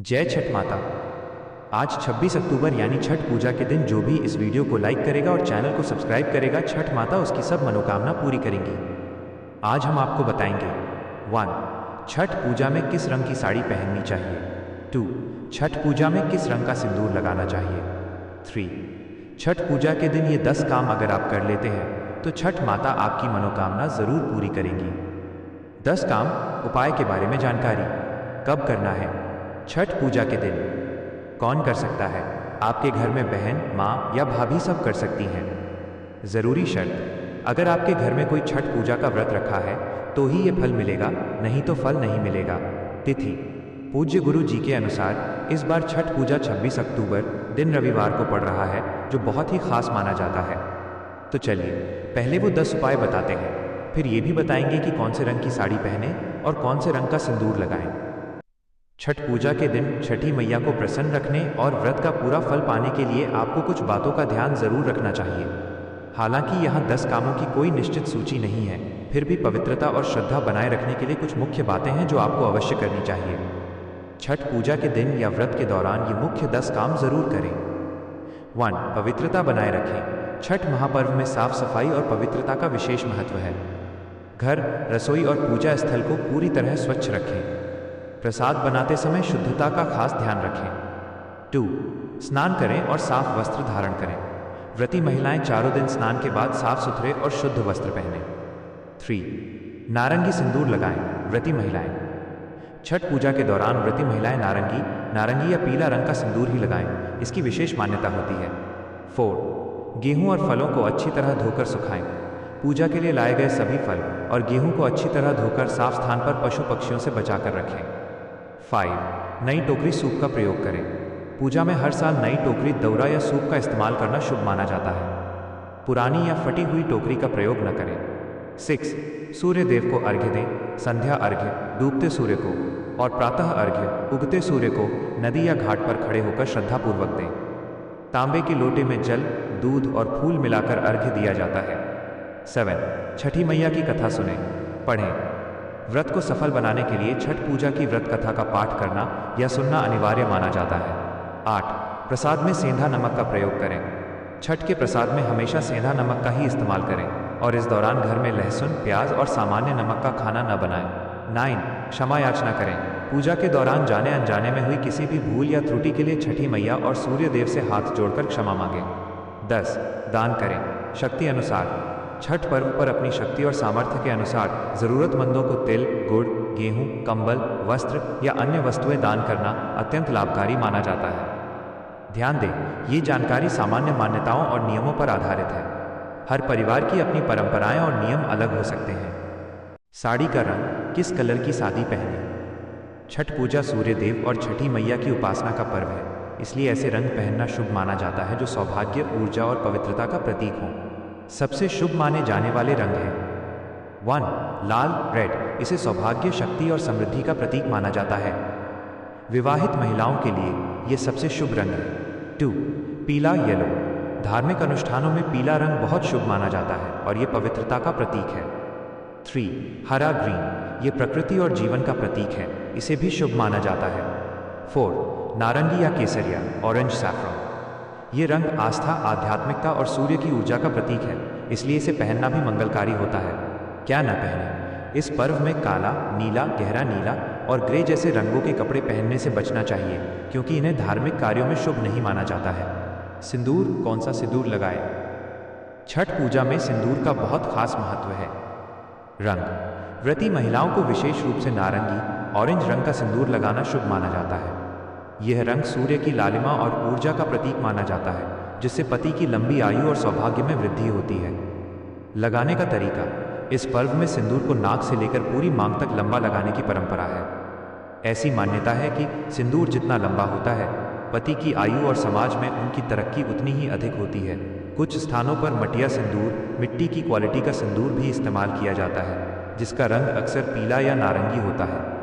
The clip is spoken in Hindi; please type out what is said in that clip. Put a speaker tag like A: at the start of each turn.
A: जय छठ माता। आज 26 अक्टूबर यानी छठ पूजा के दिन जो भी इस वीडियो को लाइक करेगा और चैनल को सब्सक्राइब करेगा, छठ माता उसकी सब मनोकामना पूरी करेंगी। आज हम आपको बताएंगे 1. छठ पूजा में किस रंग की साड़ी पहननी चाहिए। 2. छठ पूजा में किस रंग का सिंदूर लगाना चाहिए। 3. छठ पूजा के दिन ये 10 काम अगर आप कर लेते हैं तो छठ माता आपकी मनोकामना ज़रूर पूरी करेंगी। 10 काम उपाय के बारे में जानकारी। कब करना है। छठ पूजा के दिन। कौन कर सकता है। आपके घर में बहन, माँ या भाभी सब कर सकती हैं। ज़रूरी शर्त, अगर आपके घर में कोई छठ पूजा का व्रत रखा है तो ही ये फल मिलेगा, नहीं तो फल नहीं मिलेगा। तिथि, पूज्य गुरु जी के अनुसार इस बार छठ पूजा 26 अक्टूबर दिन रविवार को पड़ रहा है, जो बहुत ही खास माना जाता है। तो चलिए पहले वो 10 उपाय बताते हैं, फिर ये भी बताएंगे कि कौन से रंग की साड़ी पहने और कौन से रंग का सिंदूर लगाएं। छठ पूजा के दिन छठी मैया को प्रसन्न रखने और व्रत का पूरा फल पाने के लिए आपको कुछ बातों का ध्यान जरूर रखना चाहिए। हालांकि यहाँ 10 कामों की कोई निश्चित सूची नहीं है, फिर भी पवित्रता और श्रद्धा बनाए रखने के लिए कुछ मुख्य बातें हैं जो आपको अवश्य करनी चाहिए। छठ पूजा के दिन या व्रत के दौरान ये मुख्य 10 काम जरूर करें। 1. पवित्रता बनाए रखें। छठ महापर्व में साफ सफाई और पवित्रता का विशेष महत्व है। घर, रसोई और पूजा स्थल को पूरी तरह स्वच्छ रखें। प्रसाद बनाते समय शुद्धता का खास ध्यान रखें। 2. स्नान करें और साफ वस्त्र धारण करें। व्रती महिलाएं चारों दिन स्नान के बाद साफ सुथरे और शुद्ध वस्त्र पहनें। 3. नारंगी सिंदूर लगाएं। व्रती महिलाएं। छठ पूजा के दौरान व्रती महिलाएं नारंगी या पीला रंग का सिंदूर ही लगाएं, इसकी विशेष मान्यता होती है। 4. गेहूं और फलों को अच्छी तरह धोकर सुखाएं। पूजा के लिए लाए गए सभी फल और गेहूं को अच्छी तरह धोकर साफ स्थान पर पशु पक्षियों से बचाकर रखें। 5. नई टोकरी सूप का प्रयोग करें। पूजा में हर साल नई टोकरी, दउरा या सूप का इस्तेमाल करना शुभ माना जाता है। पुरानी या फटी हुई टोकरी का प्रयोग न करें। 6. सूर्य देव को अर्घ्य दें। संध्या अर्घ्य डूबते सूर्य को और प्रातः अर्घ्य उगते सूर्य को नदी या घाट पर खड़े होकर श्रद्धापूर्वक दें। तांबे के लोटे में जल, दूध और फूल मिलाकर अर्घ्य दिया जाता है। 7. छठी मैया की कथा सुनें, पढ़ें। व्रत को सफल बनाने के लिए छठ पूजा की व्रत कथा का पाठ करना या सुनना अनिवार्य माना जाता है। 8. प्रसाद में सेंधा नमक का प्रयोग करें। छठ के प्रसाद में हमेशा सेंधा नमक का ही इस्तेमाल करें और इस दौरान घर में लहसुन, प्याज और सामान्य नमक का खाना न बनाएं। 9. क्षमा याचना करें। पूजा के दौरान जाने अनजाने में हुई किसी भी भूल या त्रुटि के लिए छठी मैया और सूर्य देव से हाथ जोड़कर क्षमा मांगें। 10. दान करें। शक्ति अनुसार। छठ पर्व पर अपनी शक्ति और सामर्थ्य के अनुसार ज़रूरतमंदों को तिल, गुड़, गेहूं, कंबल, वस्त्र या अन्य वस्तुएं दान करना अत्यंत लाभकारी माना जाता है। ध्यान दें, ये जानकारी सामान्य मान्यताओं और नियमों पर आधारित है। हर परिवार की अपनी परंपराएं और नियम अलग हो सकते हैं। साड़ी का रंग, किस कलर की साड़ी पहने। छठ पूजा सूर्य देव और छठी मैया की उपासना का पर्व है, इसलिए ऐसे रंग पहनना शुभ माना जाता है जो सौभाग्य, ऊर्जा और पवित्रता का प्रतीक हों। सबसे शुभ माने जाने वाले रंग हैं। 1. लाल रेड, इसे सौभाग्य, शक्ति और समृद्धि का प्रतीक माना जाता है। विवाहित महिलाओं के लिए यह सबसे शुभ रंग है। 2. पीला येलो, धार्मिक अनुष्ठानों में पीला रंग बहुत शुभ माना जाता है और यह पवित्रता का प्रतीक है। 3. हरा ग्रीन, ये प्रकृति और जीवन का प्रतीक है, इसे भी शुभ माना जाता है। 4. नारंगी या केसरिया ऑरेंज सैफ्रॉन, ये रंग आस्था, आध्यात्मिकता और सूर्य की ऊर्जा का प्रतीक है, इसलिए इसे पहनना भी मंगलकारी होता है। क्या न पहने। इस पर्व में काला, नीला, गहरा नीला और ग्रे जैसे रंगों के कपड़े पहनने से बचना चाहिए, क्योंकि इन्हें धार्मिक कार्यों में शुभ नहीं माना जाता है। सिंदूर, कौन सा सिंदूर लगाएं। छठ पूजा में सिंदूर का बहुत खास महत्व है। रंग, व्रती महिलाओं को विशेष रूप से नारंगी, ऑरेंज रंग का सिंदूर लगाना शुभ माना जाता है। यह रंग सूर्य की लालिमा और ऊर्जा का प्रतीक माना जाता है, जिससे पति की लंबी आयु और सौभाग्य में वृद्धि होती है। लगाने का तरीका, इस पर्व में सिंदूर को नाक से लेकर पूरी मांग तक लंबा लगाने की परंपरा है। ऐसी मान्यता है कि सिंदूर जितना लंबा होता है, पति की आयु और समाज में उनकी तरक्की उतनी ही अधिक होती है। कुछ स्थानों पर मटिया सिंदूर, मिट्टी की क्वालिटी का सिंदूर भी इस्तेमाल किया जाता है, जिसका रंग अक्सर पीला या नारंगी होता है।